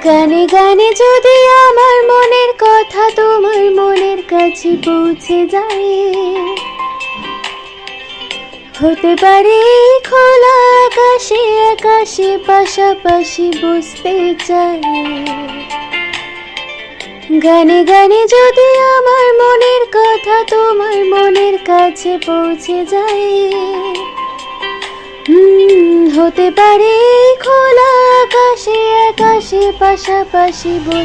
গানে গানে যদি আমার মনের কথা তোমার মনের কাছে পৌঁছে যায়, হতে পারে খোলা আকাশে আকাশে পাশাপাশি বসতে চাই। গানে গানে যদি আমার মনের কথা তোমার মনের কাছে পৌঁছে যায়, হতে পারে খোলা আকাশে আকাশে পাশাপাশি বসে